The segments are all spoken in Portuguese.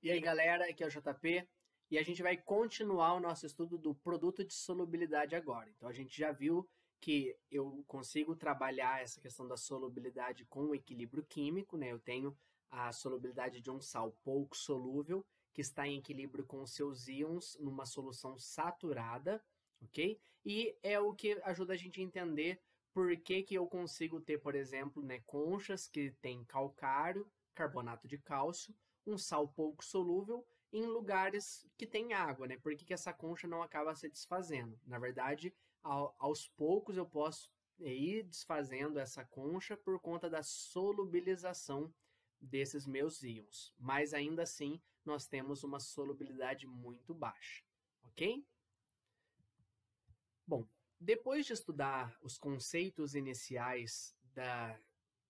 E aí, galera, aqui é o JP e a gente vai continuar o nosso estudo do produto de solubilidade agora. Então, a gente já viu que eu consigo trabalhar essa questão da solubilidade com o equilíbrio químico, né? Eu tenho a solubilidade de um sal pouco solúvel que está em equilíbrio com os seus íons numa solução saturada, ok? E é o que ajuda a gente a entender por que que eu consigo ter, por exemplo, né, conchas que têm calcário, carbonato de cálcio, um sal pouco solúvel em lugares que tem água, né? Por que que essa concha não acaba se desfazendo? Na verdade, aos poucos eu posso ir desfazendo essa concha por conta da solubilização desses meus íons. Mas ainda assim, nós temos uma solubilidade muito baixa, ok? Bom, depois de estudar os conceitos iniciais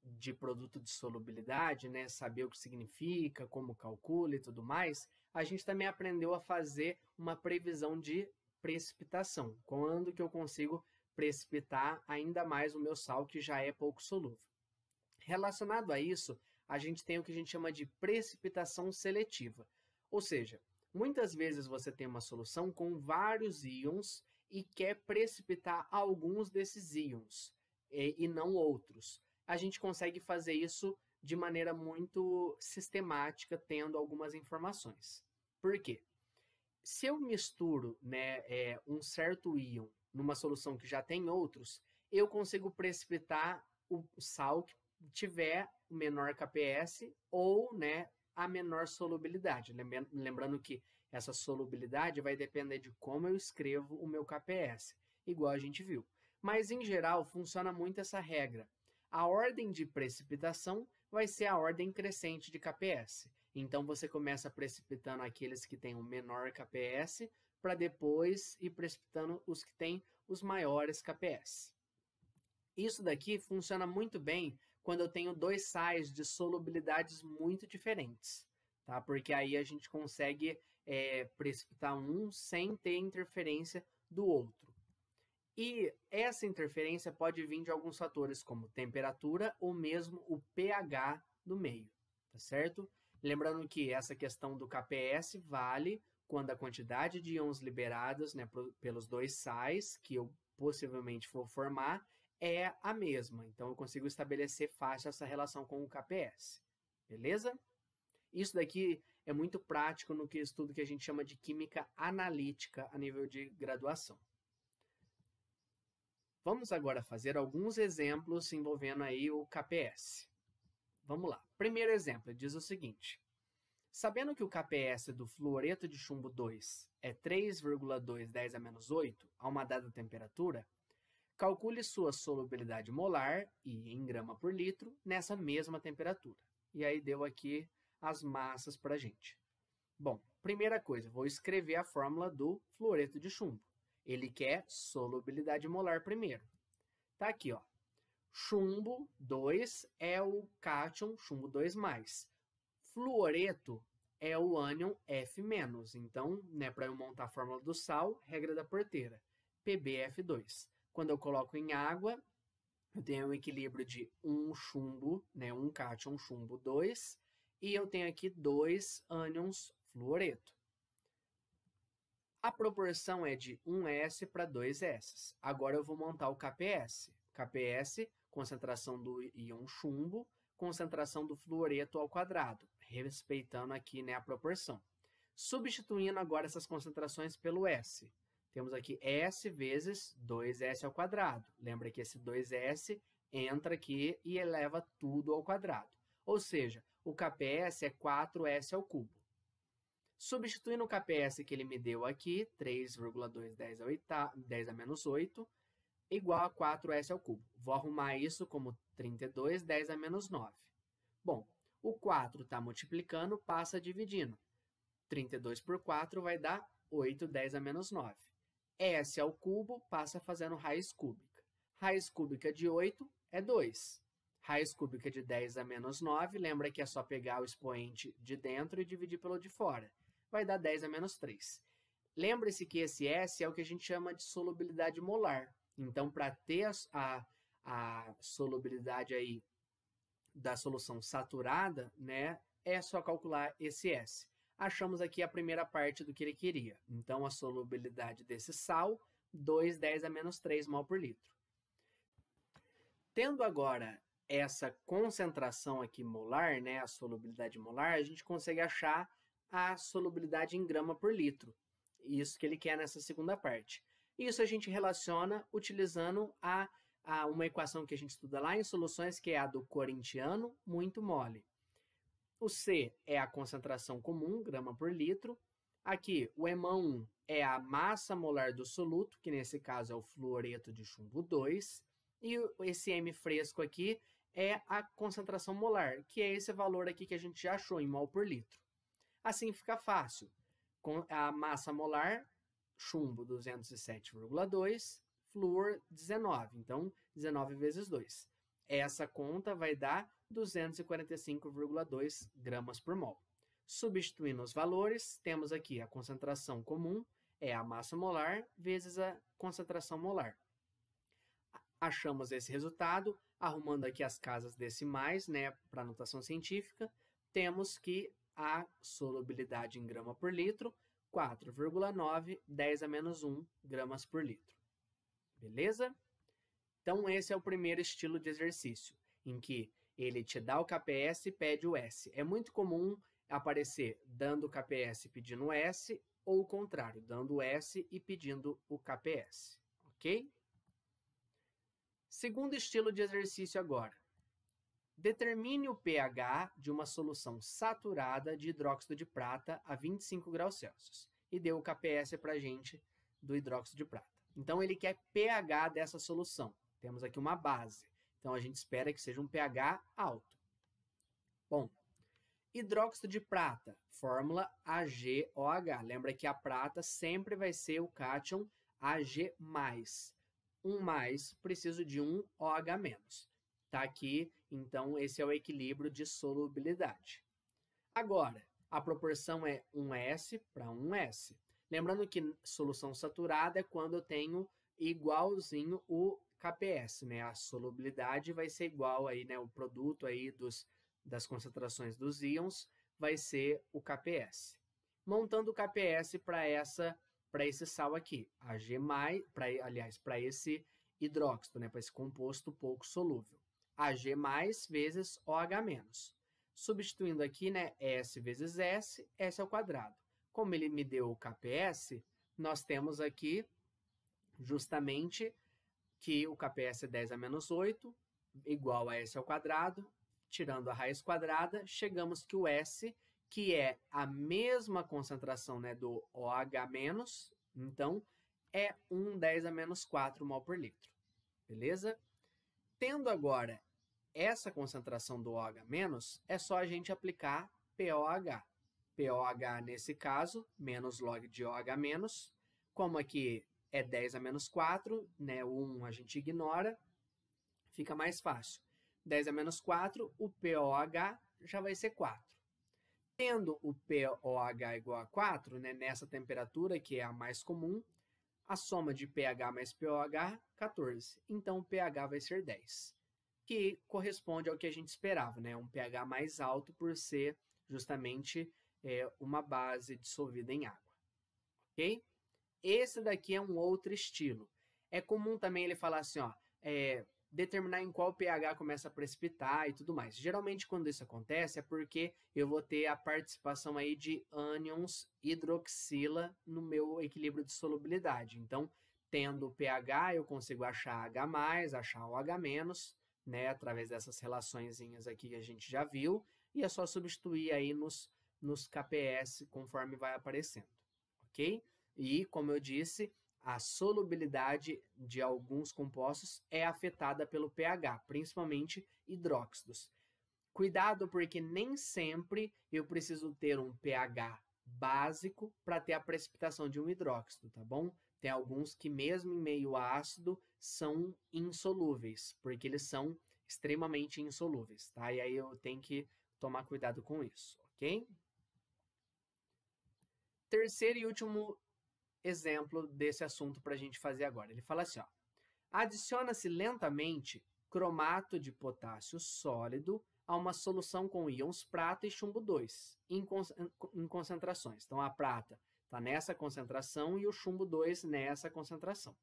de produto de solubilidade, né, saber o que significa, como calcula e tudo mais, a gente também aprendeu a fazer uma previsão de precipitação. Quando que eu consigo precipitar ainda mais o meu sal que já é pouco solúvel. Relacionado a isso, a gente tem o que a gente chama de precipitação seletiva. Ou seja, muitas vezes você tem uma solução com vários íons e quer precipitar alguns desses íons e não outros. A gente consegue fazer isso de maneira muito sistemática, tendo algumas informações. Por quê? Se eu misturo, né, um certo íon numa solução que já tem outros, eu consigo precipitar o sal que tiver o menor KPS ou, né, a menor solubilidade. Lembrando que essa solubilidade vai depender de como eu escrevo o meu KPS, igual a gente viu. Mas, em geral, funciona muito essa regra. A ordem de precipitação vai ser a ordem crescente de KPS. Então, você começa precipitando aqueles que têm o menor KPS, para depois ir precipitando os que têm os maiores KPS. Isso daqui funciona muito bem quando eu tenho dois sais de solubilidades muito diferentes, tá? Porque aí a gente consegue precipitar um sem ter interferência do outro. E essa interferência pode vir de alguns fatores, como temperatura ou mesmo o pH do meio, tá certo? Lembrando que essa questão do KPS vale quando a quantidade de íons liberados, né, pelos dois sais que eu possivelmente vou formar é a mesma. Então, eu consigo estabelecer fácil essa relação com o KPS. Beleza? Isso daqui é muito prático no estudo que a gente chama de química analítica a nível de graduação. Vamos agora fazer alguns exemplos envolvendo aí o KPS. Vamos lá. Primeiro exemplo diz o seguinte. Sabendo que o KPS do fluoreto de chumbo 2 é 3,210 a-8 a uma dada temperatura, calcule sua solubilidade molar e em grama por litro nessa mesma temperatura. E aí deu aqui as massas para a gente. Bom, primeira coisa, vou escrever a fórmula do fluoreto de chumbo. Ele quer solubilidade molar primeiro. Tá aqui, ó. Chumbo 2 é o cátion chumbo 2+. Fluoreto é o ânion F-. Então, né, para eu montar a fórmula do sal, regra da porteira, PbF2. Quando eu coloco em água, eu tenho um equilíbrio de um chumbo, né, um cátion chumbo 2, e eu tenho aqui 2 ânions fluoreto. A proporção é de 1S para 2S. Agora eu vou montar o KPS. KPS, concentração do íon chumbo, concentração do fluoreto ao quadrado, respeitando aqui, né, a proporção. Substituindo agora essas concentrações pelo S. Temos aqui S vezes 2S ao quadrado. Lembra que esse 2S entra aqui e eleva tudo ao quadrado. Ou seja, o KPS é 4S ao cubo. Substituindo o KPS que ele me deu aqui, 3,210 a-8, igual a 4S ao cubo. Vou arrumar isso como 3210 a-9. Bom, o 4 está multiplicando, passa dividindo. 32 por 4 vai dar 810 a-9. S ao cubo passa fazendo raiz cúbica. Raiz cúbica de 8 é 2. Raiz cúbica de 10 a-9, lembra que é só pegar o expoente de dentro e dividir pelo de fora. Vai dar 10 a-3. Lembre-se que esse S é o que a gente chama de solubilidade molar. Então, para ter a solubilidade aí da solução saturada, né, é só calcular esse S. achamos aqui a primeira parte do que ele queria. Então, a solubilidade desse sal, 2,10 a-3 mol por litro. Tendo agora essa concentração aqui molar, né, a solubilidade molar, a gente consegue achar a solubilidade em grama por litro. Isso que ele quer nessa segunda parte. Isso a gente relaciona utilizando uma equação que a gente estuda lá em soluções, que é a do corintiano muito mole. O C é a concentração comum, grama por litro. Aqui, o EMA1 é a massa molar do soluto, que nesse caso é o fluoreto de chumbo 2. E esse M fresco aqui é a concentração molar, que é esse valor aqui que a gente já achou em mol por litro. Assim fica fácil. Com a massa molar, chumbo 207,2, flúor 19. Então, 19 vezes 2. Essa conta vai dar 245,2 gramas por mol. Substituindo os valores, temos aqui a concentração comum, é a massa molar, vezes a concentração molar. Achamos esse resultado, arrumando aqui as casas decimais, né, para notação científica, temos que a solubilidade em grama por litro, 4,9, 10 a-1 gramas por litro. Beleza? Então, esse é o primeiro estilo de exercício, em que ele te dá o KPS e pede o S. É muito comum aparecer dando o KPS e pedindo o S, ou o contrário, dando o S e pedindo o KPS. Ok? Segundo estilo de exercício agora. Determine o pH de uma solução saturada de hidróxido de prata a 25 graus Celsius. E deu o KPS para a gente do hidróxido de prata. Então, ele quer pH dessa solução. Temos aqui uma base. Então, a gente espera que seja um pH alto. Bom, hidróxido de prata, fórmula AgOH. Lembra que a prata sempre vai ser o cátion Ag+. Um mais, preciso de um OH-. Tá aqui, então, esse é o equilíbrio de solubilidade. Agora, a proporção é 1S para 1S. Lembrando que solução saturada é quando eu tenho igualzinho o KPS, né? A solubilidade vai ser igual aí, né? O produto aí das concentrações dos íons vai ser o KPS. Montando o KPS para esse sal aqui, Ag+, para esse hidróxido, né? Para esse composto pouco solúvel. Ag+ vezes OH-. Substituindo aqui, né? S vezes S, S ao quadrado. Como ele me deu o KPS, nós temos aqui justamente que o KPS é 10 a-8, igual a S ao quadrado, tirando a raiz quadrada, chegamos que o S, que é a mesma concentração, né, do OH-, então é 10 a-4 mol por litro. Beleza? Tendo agora essa concentração do OH-, é só a gente aplicar POH. POH, nesse caso, menos log de OH-, como aqui é 10 a-4, né, o 1 a gente ignora, fica mais fácil. 10 a-4, o POH já vai ser 4. Tendo o POH igual a 4, né, nessa temperatura, que é a mais comum, a soma de pH mais POH, 14. Então, o pH vai ser 10, que corresponde ao que a gente esperava, né, um pH mais alto por ser justamente uma base dissolvida em água. Ok? Esse daqui é um outro estilo. É comum também ele falar assim, ó, determinar em qual pH começa a precipitar e tudo mais. Geralmente, quando isso acontece, é porque eu vou ter a participação aí de ânions hidroxila no meu equilíbrio de solubilidade. Então, tendo pH, eu consigo achar H+, achar OH-, né, através dessas relaçõezinhas aqui que a gente já viu, e é só substituir aí nos KPS conforme vai aparecendo, ok? E, como eu disse, a solubilidade de alguns compostos é afetada pelo pH, principalmente hidróxidos. Cuidado, porque nem sempre eu preciso ter um pH básico para ter a precipitação de um hidróxido, tá bom? Tem alguns que, mesmo em meio ácido, são insolúveis, porque eles são extremamente insolúveis, tá? E aí eu tenho que tomar cuidado com isso, ok? Terceiro e último exemplo desse assunto para a gente fazer agora. Ele fala assim, ó, adiciona-se lentamente cromato de potássio sólido a uma solução com íons prata e chumbo 2 em concentrações. Então, a prata está nessa concentração e o chumbo 2 nessa concentração.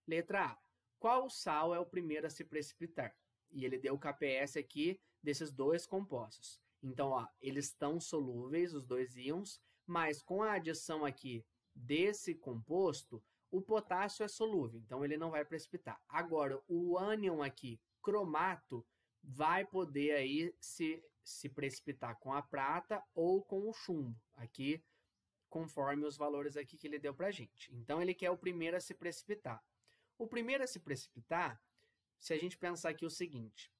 Letra A. Qual sal é o primeiro a se precipitar? E ele deu o KPS aqui desses dois compostos. Então, ó, eles estão solúveis, os dois íons, mas com a adição aqui desse composto, o potássio é solúvel, então ele não vai precipitar. Agora, o ânion aqui, cromato, vai poder aí se precipitar com a prata ou com o chumbo, aqui conforme os valores aqui que ele deu para a gente. Então, ele quer o primeiro a se precipitar. O primeiro a se precipitar, se a gente pensar aqui o seguinte,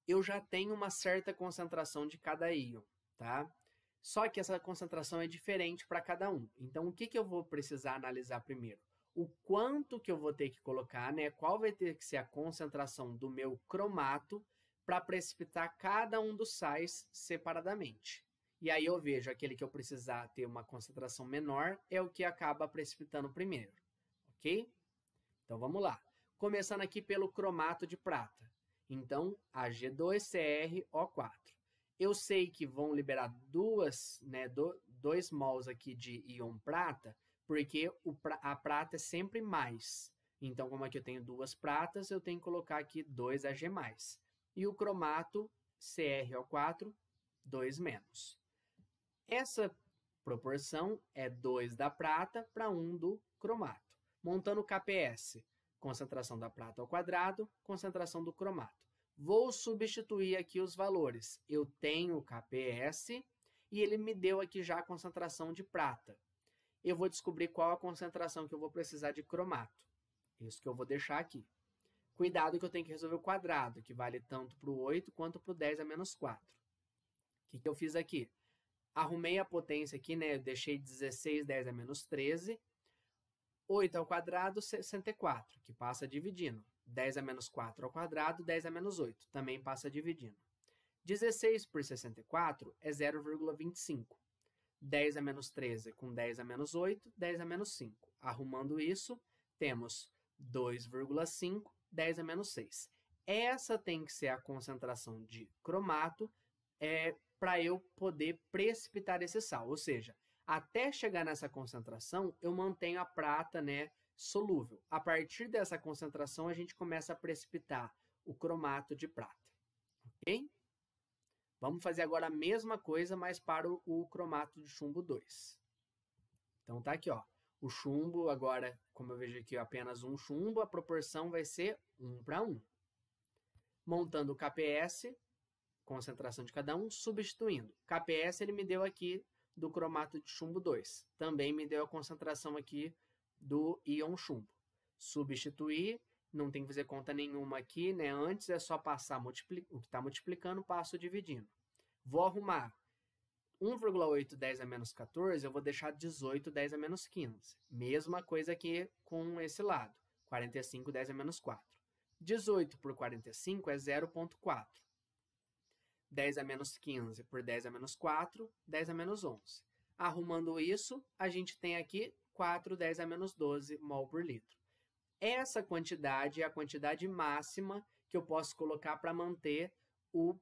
eu já tenho uma certa concentração de cada íon, tá? Só que essa concentração é diferente para cada um. Então, o que eu vou precisar analisar primeiro? O quanto que eu vou ter que colocar, né? Qual vai ter que ser a concentração do meu cromato para precipitar cada um dos sais separadamente. E aí eu vejo aquele que eu precisar ter uma concentração menor é o que acaba precipitando primeiro, ok? Então, vamos lá. Começando aqui pelo cromato de prata. Então, Ag2CrO4. Eu sei que vão liberar dois mols aqui de íon prata, porque a prata é sempre mais. Então, como aqui eu tenho duas pratas, eu tenho que colocar aqui 2 Ag+. E o cromato CrO4, 2 menos. Essa proporção é 2 da prata para 1 do cromato. Montando o KPS, concentração da prata ao quadrado, concentração do cromato. Vou substituir aqui os valores. Eu tenho o KPS e ele me deu aqui já a concentração de prata. Eu vou descobrir qual a concentração que eu vou precisar de cromato. Isso que eu vou deixar aqui. Cuidado que eu tenho que resolver o quadrado, que vale tanto para o 8 quanto para o 10 a menos 4. O que eu fiz aqui? Arrumei a potência aqui, né? Eu deixei 16, 10 a menos 13. 8 ao quadrado, 64, que passa dividindo. 10 a menos 4 ao quadrado, 10 a menos 8, também passa dividindo. 16 por 64 é 0,25. 10 a menos 13 com 10 a menos 8, 10 a menos 5. Arrumando isso, temos 2,5, 10 a menos 6. Essa tem que ser a concentração de cromato para eu poder precipitar esse sal. Ou seja, até chegar nessa concentração, eu mantenho a prata, né, solúvel. A partir dessa concentração, a gente começa a precipitar o cromato de prata. Ok? Vamos fazer agora a mesma coisa, mas para o cromato de chumbo 2. Então, tá aqui, ó. O chumbo, agora, como eu vejo aqui apenas um chumbo, a proporção vai ser 1 para 1. Montando o KPS, concentração de cada um, substituindo. KPS ele me deu aqui do cromato de chumbo 2. Também me deu a concentração aqui do íon chumbo. Substituir, não tem que fazer conta nenhuma aqui, né? Antes é só passar o que está multiplicando, passo dividindo. Vou arrumar 1,8 10 a menos 14, eu vou deixar 18 10 a menos 15. Mesma coisa aqui com esse lado, 45 10 a menos 4. 18 por 45 é 0,4. 10 a menos 15 por 10 a menos 4, 10 a menos 11. Arrumando isso, a gente tem aqui 4 10 a menos 12 mol por litro. Essa quantidade é a quantidade máxima que eu posso colocar para manter o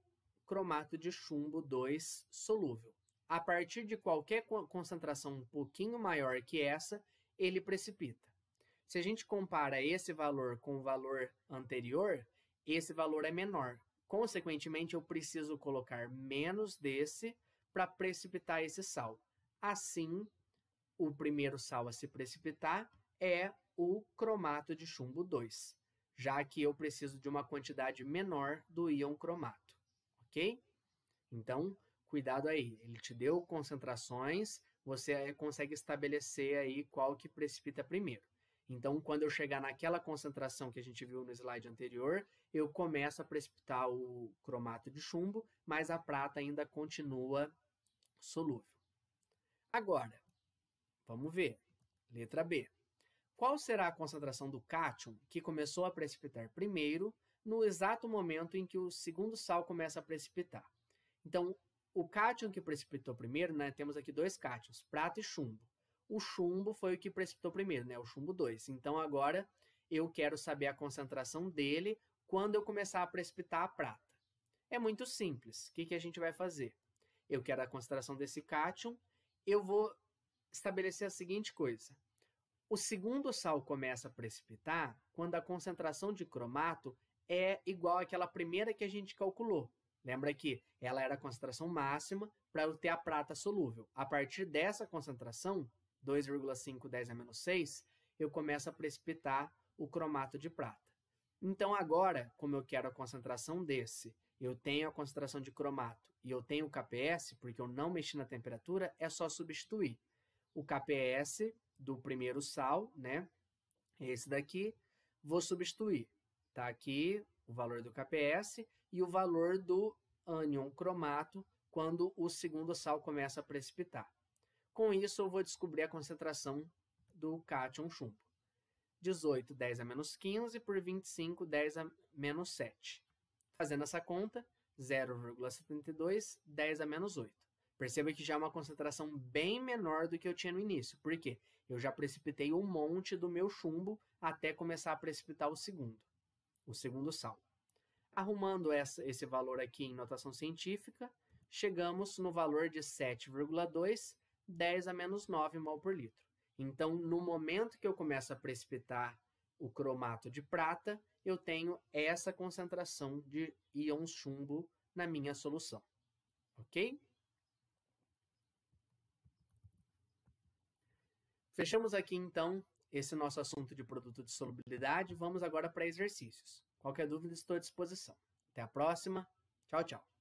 cromato de chumbo 2 solúvel. A partir de qualquer concentração um pouquinho maior que essa, ele precipita. Se a gente compara esse valor com o valor anterior, esse valor é menor. Consequentemente, eu preciso colocar menos desse para precipitar esse sal. Assim, o primeiro sal a se precipitar é o cromato de chumbo 2, já que eu preciso de uma quantidade menor do íon cromato, ok? Então, cuidado aí, ele te deu concentrações, você consegue estabelecer aí qual que precipita primeiro. Então, quando eu chegar naquela concentração que a gente viu no slide anterior, eu começo a precipitar o cromato de chumbo, mas a prata ainda continua solúvel. Agora, vamos ver. Letra B. Qual será a concentração do cátion que começou a precipitar primeiro, no exato momento em que o segundo sal começa a precipitar? Então, o cátion que precipitou primeiro, né, temos aqui dois cátions, prata e chumbo. O chumbo foi o que precipitou primeiro, né, o chumbo 2. Então, agora, eu quero saber a concentração dele quando eu começar a precipitar a prata. É muito simples. O que a gente vai fazer? Eu quero a concentração desse cátion, eu vou estabelecer a seguinte coisa. O segundo sal começa a precipitar quando a concentração de cromato é igual àquela primeira que a gente calculou. Lembra que ela era a concentração máxima para eu ter a prata solúvel. A partir dessa concentração, 2,5 10 a menos 6, eu começo a precipitar o cromato de prata. Então agora, como eu quero a concentração desse, eu tenho a concentração de cromato e eu tenho o KPS, porque eu não mexi na temperatura, é só substituir. O KPS do primeiro sal, né? Esse daqui, vou substituir. Tá aqui o valor do KPS e o valor do ânion cromato quando o segundo sal começa a precipitar. Com isso, eu vou descobrir a concentração do cátion chumbo. 18, 10 a menos 15 por 25, 10 a menos 7. Fazendo essa conta, 0,72, 10 a menos 8. Perceba que já é uma concentração bem menor do que eu tinha no início. Por quê? Eu já precipitei um monte do meu chumbo até começar a precipitar o segundo sal. Arrumando esse valor aqui em notação científica, chegamos no valor de 7,2, 10 a menos 9 mol por litro. Então, no momento que eu começo a precipitar o cromato de prata, eu tenho essa concentração de íons chumbo na minha solução. Ok? Fechamos aqui, então, esse nosso assunto de produto de solubilidade. Vamos agora para exercícios. Qualquer dúvida, estou à disposição. Até a próxima. Tchau, tchau.